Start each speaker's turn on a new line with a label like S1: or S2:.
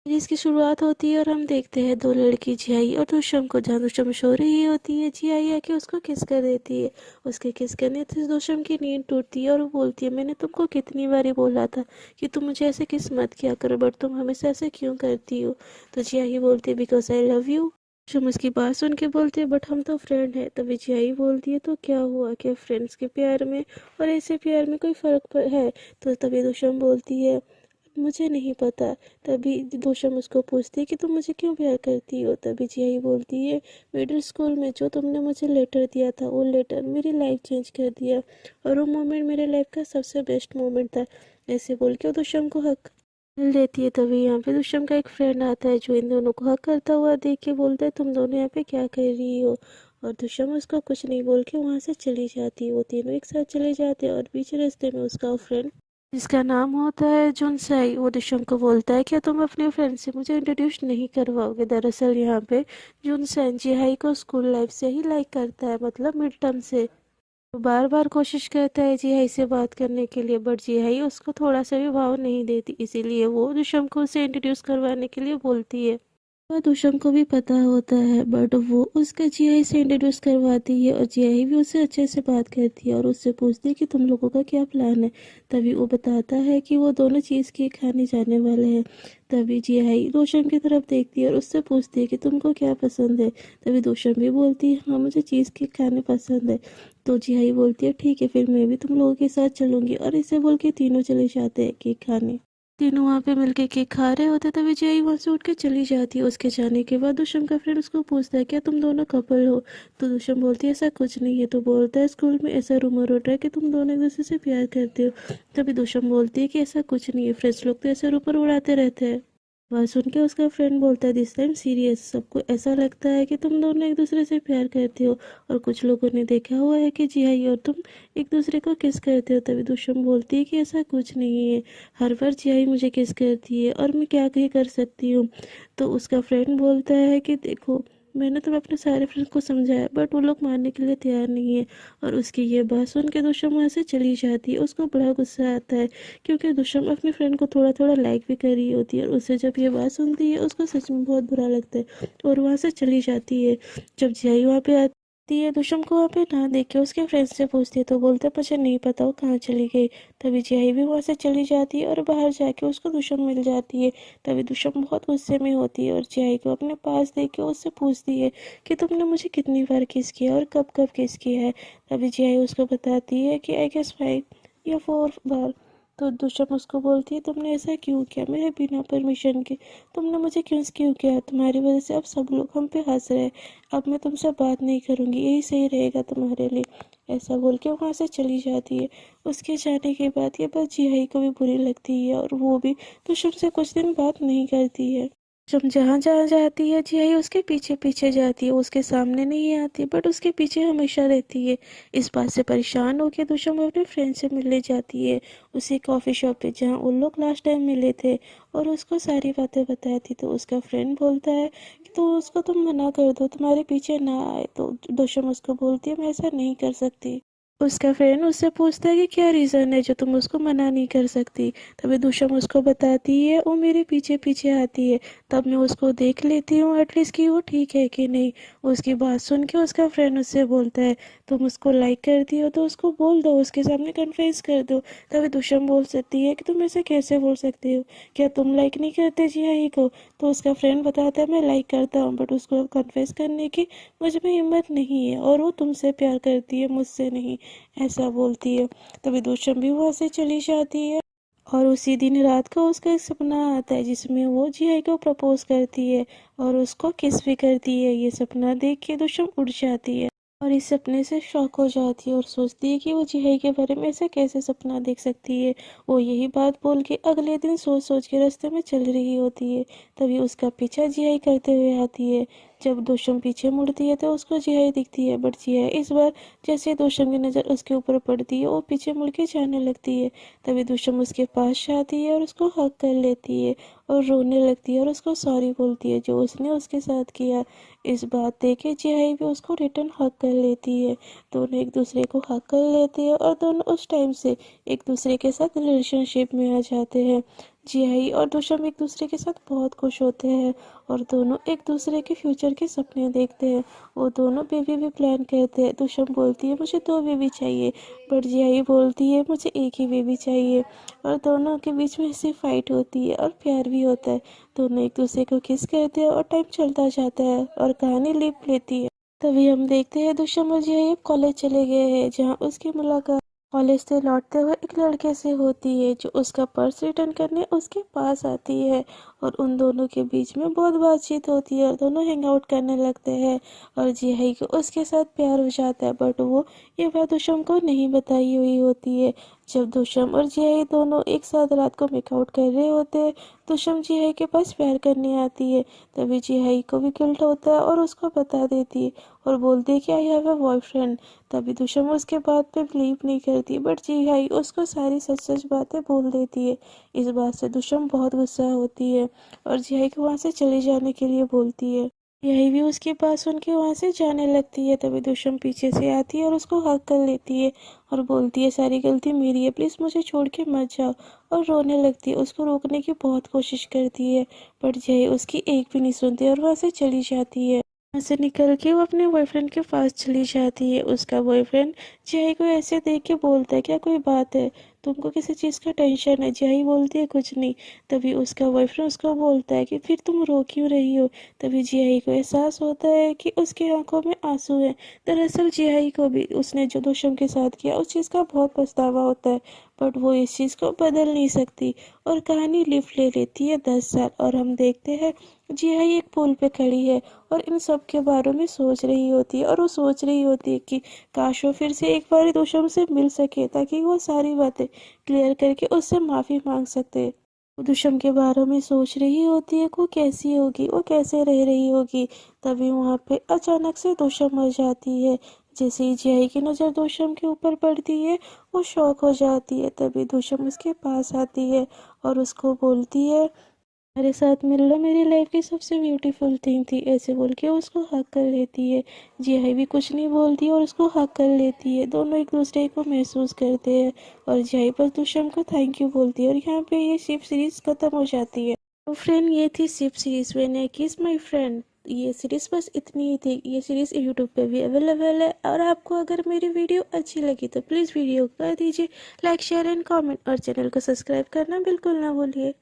S1: इसकी शुरुआत होती है और हम देखते हैं दो लड़की जियाई और दुष्यम को। जहाँ दुष्यम सो रही होती है, जियाई आके उसको किस कर देती है। उसके किस करने से दुष्यम की नींद टूटती है और वो बोलती है, मैंने तुमको कितनी बारी बोला था कि तुम मुझे ऐसे किस मत किया करो, बट तुम हमेशा ऐसे क्यों करती हो। तो जियाई बोलती है, बिकॉज आई लव यू। दुष्यम उसकी बात सुन के बोलती है, बट हम तो फ्रेंड है। तभी जियाई बोलती है, तो क्या हुआ, क्या फ्रेंड्स के प्यार में और ऐसे प्यार में कोई फ़र्क है। तो तभी दुष्यम बोलती है, मुझे नहीं पता। तभी दोषम उसको पूछती है कि तुम मुझे क्यों प्यार करती हो। तभी जियाई बोलती है, मिडिल स्कूल में जो तुमने मुझे लेटर दिया था, वो लेटर मेरी लाइफ चेंज कर दिया और वो मोमेंट मेरे लाइफ का सबसे बेस्ट मोमेंट था। ऐसे बोल के वो दुष्यम को हक मिल देती है। तभी यहाँ पे दुष्यम का एक फ्रेंड आता है जो इन दोनों को हक करता हुआ देख के बोलता है, तुम दोनों यहाँ पे क्या कर रही हो। और दुष्यम उसको कुछ नहीं बोल के वहाँ से चली जाती है। वो तीनों एक साथ चले जाते हैं और पीछे रास्ते में उसका फ्रेंड जिसका नाम होता है जुनसाई, वो दुष्यम को बोलता है, क्या तुम अपने फ्रेंड से मुझे इंट्रोड्यूस नहीं करवाओगे। दरअसल यहाँ पे जुनसाई जिहाई को स्कूल लाइफ से ही लाइक करता है, मतलब मिड टर्म से। वो बार बार कोशिश करता है जिहाई से बात करने के लिए, बट जिहाई उसको थोड़ा सा भी भाव नहीं देती। इसीलिए वो दुष्यम को उसे इंट्रोड्यूस करवाने के लिए बोलती है। वह दुष्यम को भी पता होता है, बट वो उसका जियाई से इंट्रोड्यूस करवाती है और जियाई भी उससे अच्छे से बात करती है और उससे पूछती है कि तुम लोगों का क्या प्लान है। तभी वो बताता है कि वो दोनों चीज़ के खाने जाने वाले हैं। तभी जियाई दोषम की तरफ देखती है और उससे पूछती है कि तुमको क्या पसंद है। तभी दोषम भी बोलती है, हाँ मुझे चीज़ के खाने पसंद है। तो जियाई बोलती है, ठीक है फिर मैं भी तुम लोगों के साथ चलूंगी। और इसे बोल के तीनों चले जाते हैं केक खाने। तीनों वहाँ पे मिलके केक खा रहे होते, तभी जय वहाँ से उठ के चली जाती है। उसके जाने के बाद दुष्यम का फ्रेंड उसको पूछता है, क्या तुम दोनों कपल हो। तो दुष्यम बोलती है, ऐसा कुछ नहीं है। तो बोलता है, स्कूल में ऐसा रूमर उठ रहा है कि तुम दोनों एक दूसरे से प्यार करते हो। तभी दुष्यम बोलती है कि ऐसा कुछ नहीं है, फ्रेंड्स लोग तो ऐसा रूमर उड़ाते रहते हैं। वह सुन के उसका फ्रेंड बोलता है, दिस टाइम सीरियस, सबको ऐसा लगता है कि तुम दोनों एक दूसरे से प्यार करते हो और कुछ लोगों ने देखा हुआ है कि जिहाई और तुम एक दूसरे को किस करते हो। तभी दुष्यम बोलती है कि ऐसा कुछ नहीं है, हर बार जिहाई मुझे किस करती है और मैं क्या ही कर सकती हूँ। तो उसका फ्रेंड बोलता है कि देखो, मैंने तो अपने सारे फ्रेंड्स को समझाया, बट वो लोग मानने के लिए तैयार नहीं है। और उसकी ये बात सुन के दुष्यम वहाँ से चली जाती है। उसको बड़ा गुस्सा आता है क्योंकि दुष्यम अपने फ्रेंड को थोड़ा थोड़ा लाइक भी कर रही होती है और उससे जब ये बात सुनती है उसको सच में बहुत बुरा लगता है और वहाँ से चली जाती है। जब जियाई वहाँ पे आती है, दुष्यम को वहाँ पे ना देख के उसके फ्रेंड से पूछती है, तो बोलते हैं, मुझे नहीं पता वो कहाँ चली गई। तभी जियाई भी वहाँ से चली जाती है और बाहर जाके उसको दुष्यम मिल जाती है। तभी दुष्यम बहुत गुस्से में होती है और जियाई को अपने पास देख के उससे पूछती है कि तुमने मुझे कितनी बार किस किया और कब कब किस किया है। तभी जियाई उसको बताती है कि आई गेस 5 या 4 बार। तो दुष्यम उसको बोलती है, तुमने ऐसा क्यों किया मेरे बिना परमिशन के, तुमने मुझे क्यों किया, तुम्हारी वजह से अब सब लोग हम पे हंस रहे हैं, अब मैं तुमसे बात नहीं करूँगी, यही सही रहेगा तुम्हारे लिए। ऐसा बोल के वहाँ से चली जाती है। उसके जाने के बाद ये बात जिहाई को भी बुरी लगती है और वो भी दुष्यम से कुछ दिन बात नहीं करती है। तुम जहाँ जहाँ जाती है जियाई उसके पीछे पीछे जाती है, उसके सामने नहीं आती बट उसके पीछे हमेशा रहती है। इस बात से परेशान होकर दुष्यम अपने फ्रेंड से मिलने जाती है उसी कॉफ़ी शॉप पे जहाँ उन लोग लास्ट टाइम मिले थे और उसको सारी बातें बताई थी। तो उसका फ्रेंड बोलता है कि तो उसको तुम मना कर दो, तुम्हारे पीछे ना आए। तो दुष्यम उसको बोलती है, मैं ऐसा नहीं कर सकती। उसका फ्रेंड उससे पूछता है कि क्या रीज़न है जो तुम उसको मना नहीं कर सकती। तभी दुष्यम उसको बताती है, वो मेरे पीछे पीछे आती है, तब मैं उसको देख लेती हूँ एटलीस्ट कि वो ठीक है कि नहीं। उसकी बात सुन के उसका फ्रेंड उससे बोलता है, तुम उसको लाइक करती हो तो उसको बोल दो, उसके सामने कन्फेस कर दो। तभी दुष्यम बोल सकती है कि तुम ऐसे कैसे बोल सकती हो, क्या तुम लाइक नहीं करते जिहाई को। तो उसका फ्रेंड बताता है, मैं लाइक करता हूँ बट उसको कन्फेस करने की मुझ में हिम्मत नहीं है और वो तुमसे प्यार करती है, मुझसे नहीं, ऐसा बोलती है। तभी दुष्यम भी वहाँ से चली जाती है और उसी दिन रात को उसका एक सपना आता है जिसमें वो जिहाई को प्रपोज करती है और उसको किस भी करती है। ये सपना देख के दुष्यम उठ जाती है और इस सपने से शॉक हो जाती है और सोचती है कि वो जिहाई के बारे में ऐसे कैसे सपना देख सकती है। वो यही बात बोल के अगले दिन सोच सोच के रास्ते में चल रही होती है। तभी उसका पीछा जिहाई करते हुए आती है। जब दुष्यम पीछे मुड़ती है तो उसको जिहाई दिखती है, बट जिहाई इस बार जैसे दुष्यम की नज़र उसके ऊपर पड़ती है वो पीछे मुड़ के जाने लगती है। तभी दुष्यम उसके पास जाती है और उसको हग कर लेती है और रोने लगती है और उसको सॉरी बोलती है जो उसने उसके साथ किया। इस बात देखे जिहाई भी उसको रिटर्न हग कर लेती है। दोनों एक दूसरे को हग कर लेते हैं और दोनों उस टाइम से एक दूसरे के साथ रिलेशनशिप में आ जाते हैं। जियाई और दुष्यम एक दूसरे के साथ बहुत खुश होते हैं और दोनों एक दूसरे के फ्यूचर के सपने देखते हैं। वो दोनों बेबी भी प्लान करते हैं। दुष्यम बोलती है मुझे 2 बेबी चाहिए, बट जियाई बोलती है मुझे एक ही बेबी चाहिए। और दोनों के बीच में ऐसी फाइट होती है और प्यार भी होता है। दोनों एक दूसरे को किस करते हैं और टाइम चलता जाता है और कहानी लिप लेती है। तभी हम देखते हैं दुष्यम और जियाई अब कॉलेज चले गए हैं, जहाँ उसकी मुलाकात कॉलेज से लौटते हुए एक लड़के से होती है, जो उसका पर्स रिटर्न करने उसके पास आती है। और उन दोनों के बीच में बहुत बातचीत होती है और दोनों हैंग आउट करने लगते हैं। और जिहाई को उसके साथ प्यार हो जाता है, बट वो ये बात दुष्यम को नहीं बताई हुई होती है। जब दुष्यम और जिहाई दोनों एक साथ रात को मेकआउट कर रहे होते हैं, दुष्यम जिहाई के पास प्यार करने आती है। तभी जिहाई को भी गिल्ट होता है और उसको बता देती है और बोलती है कि आई हैव अ बॉयफ्रेंड। तभी दुष्यम उसके बात पे बिलीव नहीं करती, बट जिहाई उसको सारी सच सच बातें बोल देती है। इस बात से दुष्यम बहुत गुस्सा होती है और जिहाई को वहाँ से चले जाने के लिए बोलती है। यही भी उसके पास सुन के वहाँ से जाने लगती है। तभी दुष्यम पीछे से आती है और उसको हक कर लेती है और बोलती है सारी गलती मेरी है, प्लीज़ मुझे छोड़ के मत जाओ। और रोने लगती है। उसको रोकने की बहुत कोशिश करती है, बट जिहाई उसकी एक भी नहीं सुनती और वहाँ से चली जाती है। वहाँ से निकल के वो अपने बॉयफ्रेंड के पास चली जाती है। उसका बॉयफ्रेंड जिहाई को ऐसे देख के बोलता है क्या कोई बात है, तुमको किसी चीज़ का टेंशन है? जिहाई बोलती है कुछ नहीं। तभी उसका बॉयफ्रेंड उसको बोलता है कि फिर तुम रो क्यों रही हो? तभी जिहाई को एहसास होता है कि उसकी आंखों में आंसू हैं। दरअसल जिहाई को भी उसने जो दुष्यम के साथ किया उस चीज़ का बहुत पछतावा होता है, बट वो इस चीज़ को बदल नहीं सकती। और कहानी लिफ्ट ले लेती है 10 साल और हम देखते हैं जिहाई एक पुल पे खड़ी है और इन सब के बारे में सोच रही होती है। और वो सोच रही होती है कि काश वो फिर से एक बार दुष्यम से मिल सके, ताकि वो सारी बातें क्लियर करके उससे माफ़ी मांग सकते। वो दुष्यम के बारे में सोच रही होती है कि वो कैसी होगी, वो कैसे रह रही होगी। तभी वहाँ पे अचानक से दुष्यम मर जाती है। जैसे ही जिहाई की नज़र दुष्यम के ऊपर पड़ती है, वो शॉक हो जाती है। तभी दुष्यम उसके पास आती है और उसको बोलती है मेरे साथ मिलना मेरी लाइफ की सबसे ब्यूटीफुल थिंग थी। ऐसे बोल के उसको हक कर लेती है। जिहाई भी कुछ नहीं बोलती और उसको हक कर लेती है। दोनों एक दूसरे को महसूस करते हैं और जिहाई बस दुष्यम को थैंक यू बोलती है और यहाँ पे ये शिप सीरीज खत्म हो जाती है। तो फ्रेंड, ये थी शिप सीरीज व्हेन आई किस माय फ्रेंड। ये सीरीज बस इतनी ही थी। ये सीरीज यूट्यूब पे भी अवेलेबल है। और आपको अगर मेरी वीडियो अच्छी लगी तो प्लीज़ वीडियो कर दीजिए लाइक, शेयर एंड कमेंट और चैनल को सब्सक्राइब करना बिल्कुल ना भूलिए।